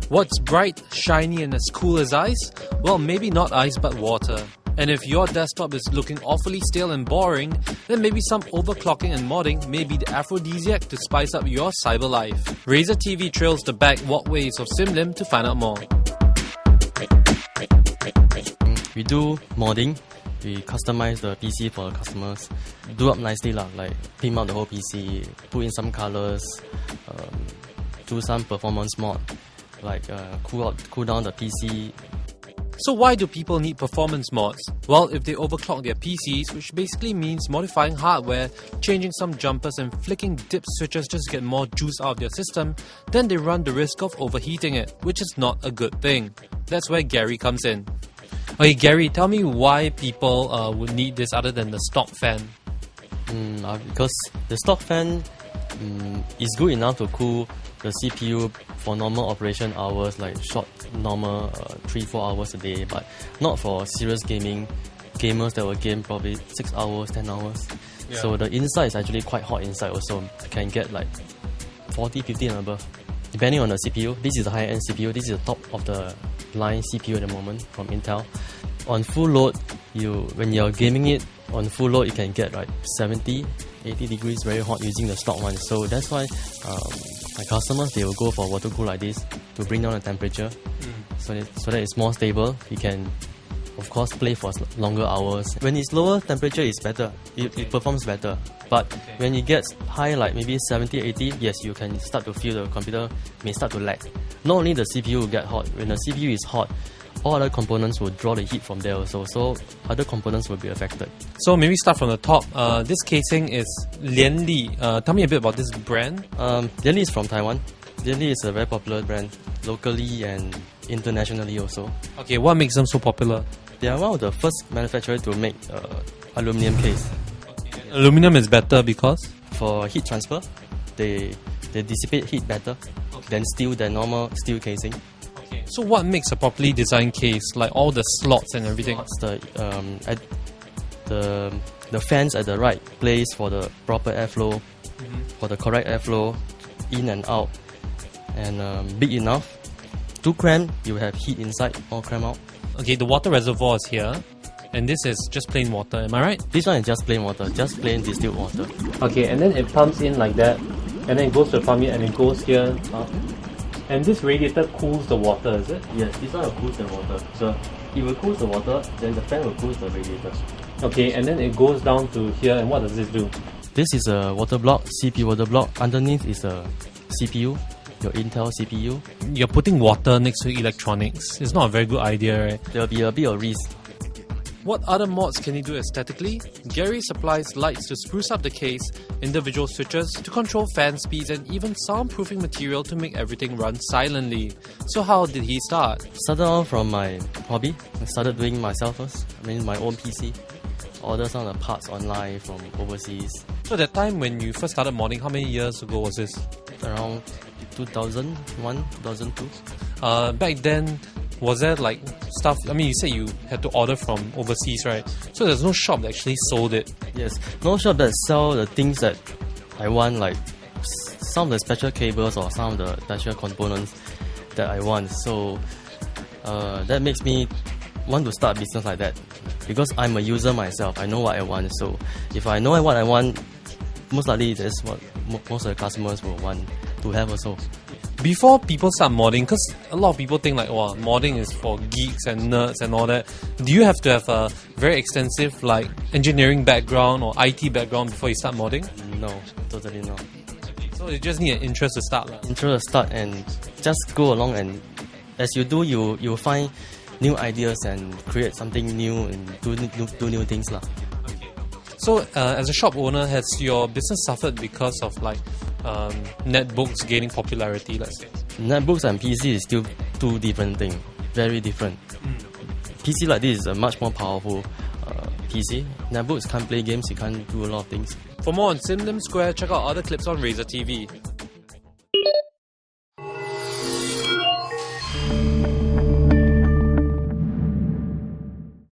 What's bright, shiny and as cool as ice? Well, maybe not ice but water. And if your desktop is looking awfully stale and boring, then maybe some overclocking and modding may be the aphrodisiac to spice up your cyber life. Razer TV trails the back walkways of SimLim to find out more. We do modding. We customize the PC for the customers. Do up nicely like pimp out the whole PC, put in some colors, do some performance mod, like cool down the PC. So why do people need performance mods? Well, if they overclock their PCs, which basically means modifying hardware, changing some jumpers and flicking dip switches just to get more juice out of their system, then they run the risk of overheating it, which is not a good thing. That's where Gary comes in. Okay, Gary, tell me why people would need this other than the stock fan. Because the stock fan is good enough to cool the CPU for normal operation hours, like short, normal 3-4 hours a day, but not for serious gamers that will game probably 6 hours, 10 hours. Yeah. So the inside is actually quite hot inside also. You can get like 40, 50 and above. Depending on the CPU, this is a high-end CPU, this is the top of the line CPU at the moment from Intel. On full load, when you're gaming it on full load, you can get like 70, 80 degrees very hot using the stock one. So that's why my customers, they will go for water cool like this to bring down the temperature, so that it's more stable. You can of course play for longer hours. When it's lower temperature, it's better, it performs better. But when it gets high, like maybe 70, 80, yes, you can start to feel the computer may start to lag. Not only the CPU will get hot, when the CPU is hot, all other components will draw the heat from there also, so other components will be affected. So maybe start from the top. This casing is Lianli. Tell me a bit about this brand. Lianli is from Taiwan. Lianli is a very popular brand, locally and internationally also. Okay, what makes them so popular? They are one of the first manufacturers to make aluminium case. Okay. Aluminum is better because? For heat transfer, they dissipate heat better than normal steel casing. So what makes a properly designed case, like all the slots and everything? The fans at the right place for the proper airflow, for the correct airflow, in and out, and big enough. Too cramped, you have heat inside, or cramp out. Okay, the water reservoir is here, and this is just plain water, am I right? This one is just plain water, just plain distilled water. Okay, and then it pumps in like that, and then it goes to the pump and it goes here up. And this radiator cools the water, is it? Yes, this one will cool the water. So it will cool the water, then the fan will cool the radiator. Okay, and then it goes down to here, and what does this do? This is a water block, CPU water block. Underneath is a CPU, your Intel CPU. You're putting water next to electronics. It's not a very good idea, right? There will be a bit of risk. What other mods can you do aesthetically? Gary supplies lights to spruce up the case, individual switches to control fan speeds, and even soundproofing material to make everything run silently. So how did he start? Started off from my hobby. I started doing myself first. My own PC. Order some of the parts online from overseas. So that time when you first started modding, how many years ago was this? Around 2001, 2002. Back then, was there like stuff, you said you had to order from overseas, right? So there's no shop that actually sold it? Yes, no shop that sell the things that I want, like some of the special cables or some of the special components that I want. So that makes me want to start a business like that, because I'm a user myself. I know what I want, so if I know what I want, most likely that's what most of the customers will want to have also. Before people start modding, because a lot of people think like, wow, modding is for geeks and nerds and all that. Do you have to have a very extensive like engineering background or IT background before you start modding? No, totally not. So you just need an interest to start. Interest to start, and just go along, and as you do, you'll find new ideas and create something new and do new things. So as a shop owner, has your business suffered because of like netbooks gaining popularity, let's say? Netbooks and PC is still two different things, very different. PC like this is a much more powerful PC. Netbooks can't play games, you can't do a lot of things. For more on SimLim Square, check out other clips on Razer TV.